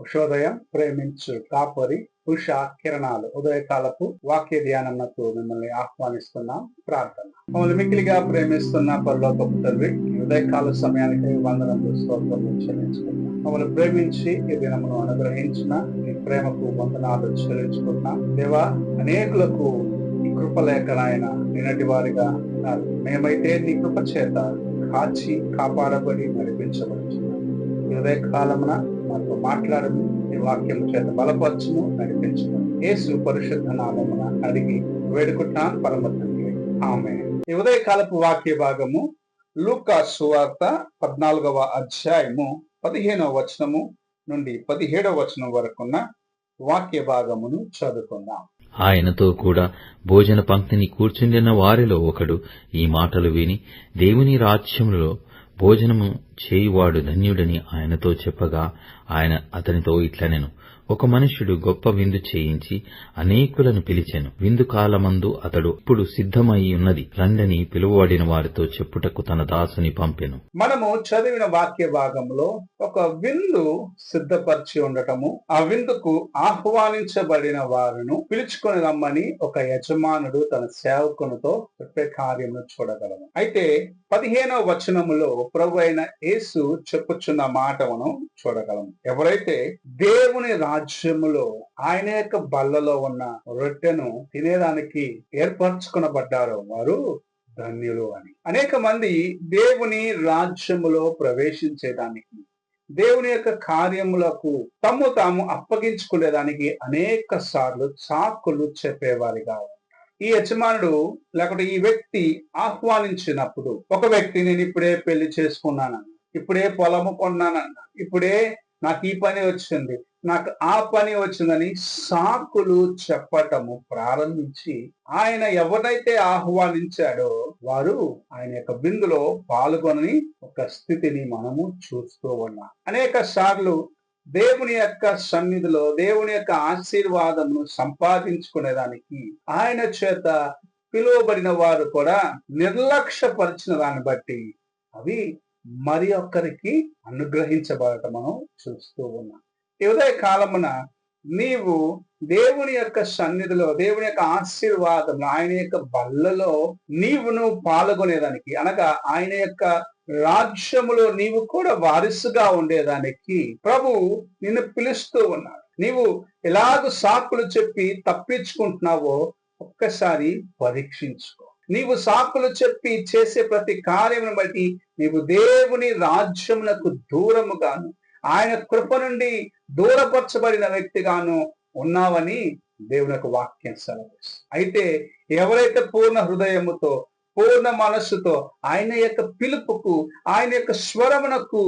ఉషోదయం ప్రేమించు కాపరి ఉషా కిరణాలు ఉదయకాలపు వాక్య ధ్యానంకు మిమ్మల్ని ఆహ్వానిస్తున్నాం. ప్రార్థన. మమ్మల్ని మిక్కిలిగా ప్రేమిస్తున్న పరలోకపు తండ్రి, ఉదయకాల సమయానికి వందనములు స్తోత్రములు చెల్లించుకుంటున్నాం. మమ్మల్ని ప్రేమించి ఈ దినమును అనుగ్రహించిన ఈ ప్రేమకు వందనాలు చెల్లించుకుంటున్నాం. దేవా, అనేకులకు ఈ కృప లేక ఆయన నిన్నటి వారిగా ఉన్నారు. మేమైతే నీ కృప చేత కాచి కాపాడబడి నడిపించబడుచున్నాం. ఈ ఉదయకాలమున మాతో మాట్లాడము, నీ వాక్యము చేత బలపరచుము, నడిపించుము. యేసు పరిశుద్ధ నామమున అడిగి వేడుకుంటున్నాను పరమ తండ్రి, ఆమేన్. ఈ ఉదయకాలపు వాక్య భాగము లూకా సువార్త 14వ అధ్యాయము 15వ వచనము నుండి 17వ వచనం వరకున్న వాక్య భాగమును చదువుకుందాం. ఆయనతో కూడా భోజన పంక్తిని కూర్చుండిన వారిలో ఒకడు ఈ మాటలు విని, దేవుని రాజ్యములో భోజనము చేయువాడు ధన్యుడని ఆయనతో చెప్పగా, ఆయన అతనితో ఇట్లనెను, ఒక మనుష్యుడు గొప్ప విందు చేయించి అనేకులను పిలిచెను. విందు కాలమందు అతడు ఇప్పుడు సిద్ధమై ఉన్నది, రండని పిలువబడిన వారితో చెప్పుటకు తన దాసుని పంపెను. మనము చదివిన వాక్య భాగంలో ఒక విందు సిద్ధపరిచి ఉండటము, ఆ విందుకు ఆహ్వానించబడిన వారిను పిలుచుకొని రమ్మని ఒక యజమానుడు తన సేవకునితో చెప్పే కార్యమును చూడగలము. అయితే 15వ వచనములో ప్రభు అయిన యేసు చెప్పుచున్న మాటను చూడగలము. ఎవరైతే దేవుని రాజ్యములో ఆయన యొక్క బల్లలో ఉన్న రొట్టెను తినేదానికి ఏర్పరచుకునబడ్డారో వారు ధన్యులు అని. అనేక మంది దేవుని రాజ్యములో ప్రవేశించేదానికి, దేవుని యొక్క కార్యములకు తాము అప్పగించుకునేదానికి అనేక సార్లు సాకులు చెప్పేవారిగా. ఈ యజమానుడు లేకపోతే ఈ వ్యక్తి ఆహ్వానించినప్పుడు, ఒక వ్యక్తి నేను ఇప్పుడే పెళ్లి చేసుకున్నానన్న, ఇప్పుడే పొలము కొన్నానన్న, ఇప్పుడే నాకు ఈ పని వచ్చింది, నాకు ఆ పని వచ్చిందని సాకులు చెప్పటము ప్రారంభించి, ఆయన ఎవరైతే ఆహ్వానించాడో వారు ఆయన యొక్క విందులో పాల్గొనని ఒక స్థితిని మనము చూస్తూ ఉన్నాం. అనేక సార్లు దేవుని యొక్క సన్నిధిలో దేవుని యొక్క ఆశీర్వాదమును సంపాదించుకునేదానికి ఆయన చేత పిలువబడిన వారు కూడా నిర్లక్ష్యపరిచిన దాన్ని బట్టి అవి మరి ఒక్కరికి అనుగ్రహించబడటం మనం చూస్తూ ఉన్నాం. ఈ ఉదయ కాలమున నీవు దేవుని యొక్క సన్నిధిలో, దేవుని యొక్క ఆశీర్వాదం, ఆయన యొక్క బల్లలో నువ్వు పాల్గొనేదానికి, అనగా ఆయన యొక్క రాజ్యములో నీవు కూడా వారసుగా ఉండేదానికి ప్రభు నిన్ను పిలుస్తూ ఉన్నాడు. నీవు ఎలాగ సాకులు చెప్పి తప్పించుకుంటున్నావో ఒక్కసారి పరీక్షించుకో. నీవు సాకులు చెప్పి చేసే ప్రతి కార్యమును బట్టి నీవు దేవుని రాజ్యమునకు దూరముగాను, ఆయన కృప నుండి దూరపరచబడిన వ్యక్తిగాను ఉన్నావని దేవుని యొక్క వాక్యం సెలవిస్తుంది. అయితే ఎవరైతే పూర్ణ హృదయముతో, పూర్ణ మనస్సుతో ఆయన యొక్క పిలుపుకు, ఆయన యొక్క స్వరమునకు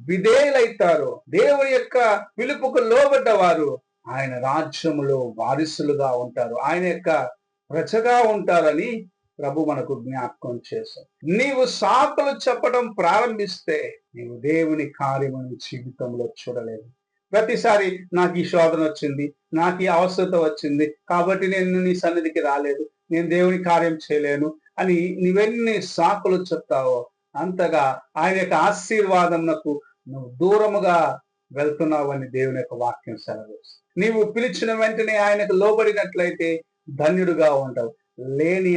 విధేయులైతారో, దేవుని యొక్క పిలుపుకు లోబడ్డవారు ఆయన రాజ్యములో వారసులుగా ఉంటారు, ఆయన యొక్క ప్రజగా ఉంటారని ప్రభు మనకు జ్ఞాపకం చేశారు. నీవు సాకులు చెప్పడం ప్రారంభిస్తే నీవు దేవుని కార్యమును జీవితంలో చూడలేదు. ప్రతిసారి నాకు ఈ శోధన వచ్చింది, నాకు ఈ అవసరత వచ్చింది కాబట్టి నేను నీ సన్నిధికి రాలేదు, నేను దేవుని కార్యం చేయలేను అని నువ్వెన్ని సాకులు చెప్తావో అంతగా ఆయన యొక్క ఆశీర్వాదమునకు నువ్వు దూరముగా వెళ్తున్నావని దేవుని యొక్క వాక్యం సెలవిస్తుంది. నీవు పిలిచిన వెంటనే ఆయనకు లోబడినట్లయితే ధన్యుడుగా ఉంటావు. లేని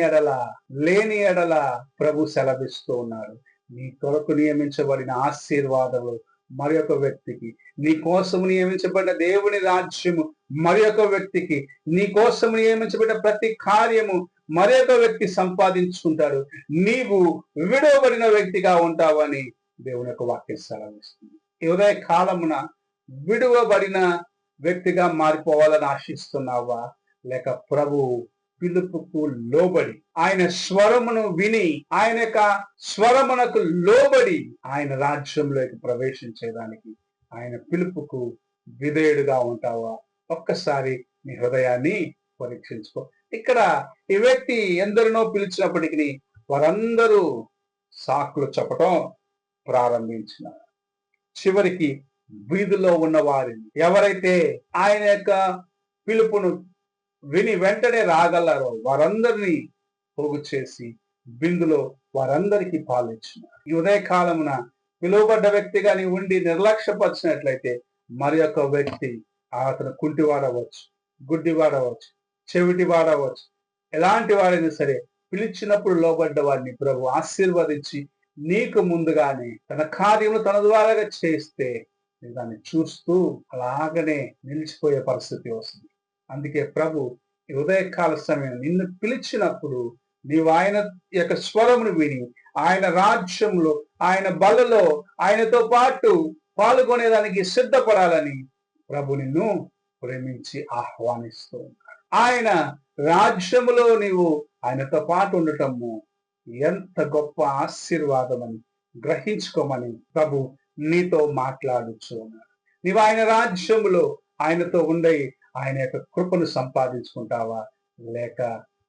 ఎడల ప్రభు సెలవిస్తూ ఉన్నాడు, నీ కొరకు నియమించబడిన ఆశీర్వాదములు మరి ఒక వ్యక్తికి, నీ కోసము నియమించబడిన దేవుని రాజ్యము మరి ఒక వ్యక్తికి, నీ కోసము నియమించబడిన ప్రతి కార్యము మరి ఒక వ్యక్తి సంపాదించుకుంటాడు. నీవు విడవబడిన వ్యక్తిగా ఉంటావని దేవుని యొక్క వాక్యం సెలవిస్తుంది. ఈ ఉదయ కాలమున విడువబడిన వ్యక్తిగా మారిపోవాలని ఆశిస్తున్నావా, లేక ప్రభు పిలుపుకు లోబడి ఆయన స్వరమును విని ఆయన యొక్క స్వరమునకు లోబడి ఆయన రాజ్యంలోకి ప్రవేశించేదానికి ఆయన పిలుపుకు విధేయుడుగా ఉంటావా? ఒక్కసారి నీ హృదయాన్ని పరీక్షించుకో. ఇక్కడ ఈ వ్యక్తి ఎందరినో పిలిచినప్పటికీ వారందరూ సాకులు చెప్పటం ప్రారంభించినారు. చివరికి వీధిలో ఉన్న వారిని, ఎవరైతే ఆయన యొక్క పిలుపును విని వెంటనే రాగలరో వారందరినీ పోగు చేసి బిందులో వారందరికీ పాలించినాడు. ఈ ఉదయకాలమున పిలువబడ్డ వ్యక్తిగా నీ ఉండి నిర్లక్ష్యపరిచినట్లయితే మరి ఒక వ్యక్తి అతను కుంటివాడవచ్చు, గుడ్డివాడవచ్చు, చెవిటివాడవచ్చు, ఎలాంటి వాడైనా సరే పిలిచినప్పుడు లోబడ్డ వాడిని ప్రభు ఆశీర్వదించి నీకు ముందుగానే తన కార్యము తన ద్వారాగా చేస్తే దాన్ని చూస్తూ అలాగనే నిలిచిపోయే పరిస్థితి వస్తుంది. అందుకే ప్రభు ఈ ఉదయకాల సమయం నిన్ను పిలిచినప్పుడు నీవు ఆయన యొక్క స్వరమును విని ఆయన రాజ్యంలో, ఆయన బలలో ఆయనతో పాటు పాల్గొనేదానికి సిద్ధపడాలని ప్రభు నిన్ను ప్రేమించి ఆహ్వానిస్తూ ఉన్నాడు. ఆయన రాజ్యములో నీవు ఆయనతో పాటు ఉండటము ఎంత గొప్ప ఆశీర్వాదమని గ్రహించుకోమని ప్రభు నీతో మాట్లాడుచు ఉన్నాడు. నీవు ఆయన రాజ్యములో ఆయనతో ఉండి ఆయన యొక్క కృపను సంపాదించుకుంటావా, లేక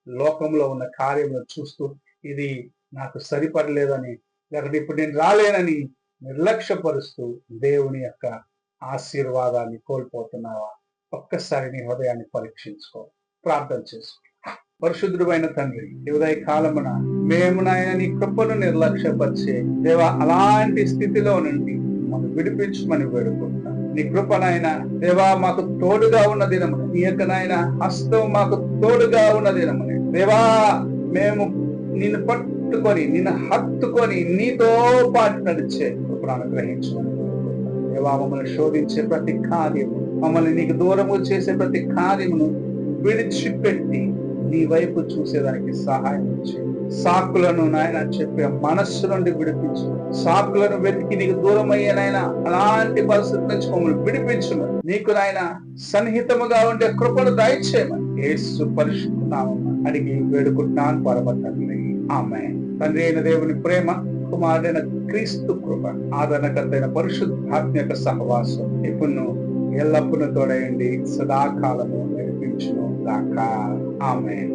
లోకంలో ఉన్న కార్యములను చూస్తూ ఇది నాకు సరిపడలేదని, లేకపోతే ఇప్పుడు నేను రాలేనని నిర్లక్ష్యపరుస్తూ దేవుని యొక్క ఆశీర్వాదాన్ని కోల్పోతున్నావా? ఒక్కసారి నీ హృదయాన్ని పరీక్షించుకో, ప్రార్థన చేసుకో. పరిశుద్ధుడైన తండ్రి, ఈ ఉదయ కాలమున మేము నాయన నీ కృపను నిర్లక్ష్యపరిచే దేవా అలాంటి స్థితిలో నుండి మనం విడిపించమని వేడుకుంటున్నాం. నీ కృప నాయన దేవా మాకు తోడుగా ఉన్న దినమున, నీ యొక్క నాయన హస్తం మాకు తోడుగా ఉన్న దినమునే దేవా మేము నిన్ను పట్టుకొని నిన్ను హత్తుకొని నీతో పాటు నడిచే కృపను అనుగ్రహించమని వేడుకుంటున్నాం. దేవా మమ్మల్ని శోధించే ప్రతి కార్యము, మమ్మల్ని నీకు దూరము చేసే ప్రతి కార్యమును విడిచిపెట్టి నీ వైపు చూసేదానికి సహాయం ఇచ్చి సాకులను నాయన చెప్పే మనస్సు నుండి విడిపించు. సాకులను వెతికి నీకు దూరం అయ్యేనాయన అలాంటి పరిస్థితి నుంచి మమ్మల్ని విడిపించమని, నీకు నాయన సన్నిహితముగా ఉండే కృపను దయచేయమని యేసు పరిశుద్ధ నామమున అడిగి వేడుకుంటున్నాను పరమ తండ్రి, ఆమేన్. తండ్రి అయిన దేవుని ప్రేమ, కుమారుడైన క్రీస్తు కృప, ఆదరణకర్తైన పరిశుద్ధాత్మ యొక్క సహవాసం ఇప్పుడు ఎల్లప్పుడూ తోడయండి, సదాకాలము నడిపించును గాక. ఆమేన్.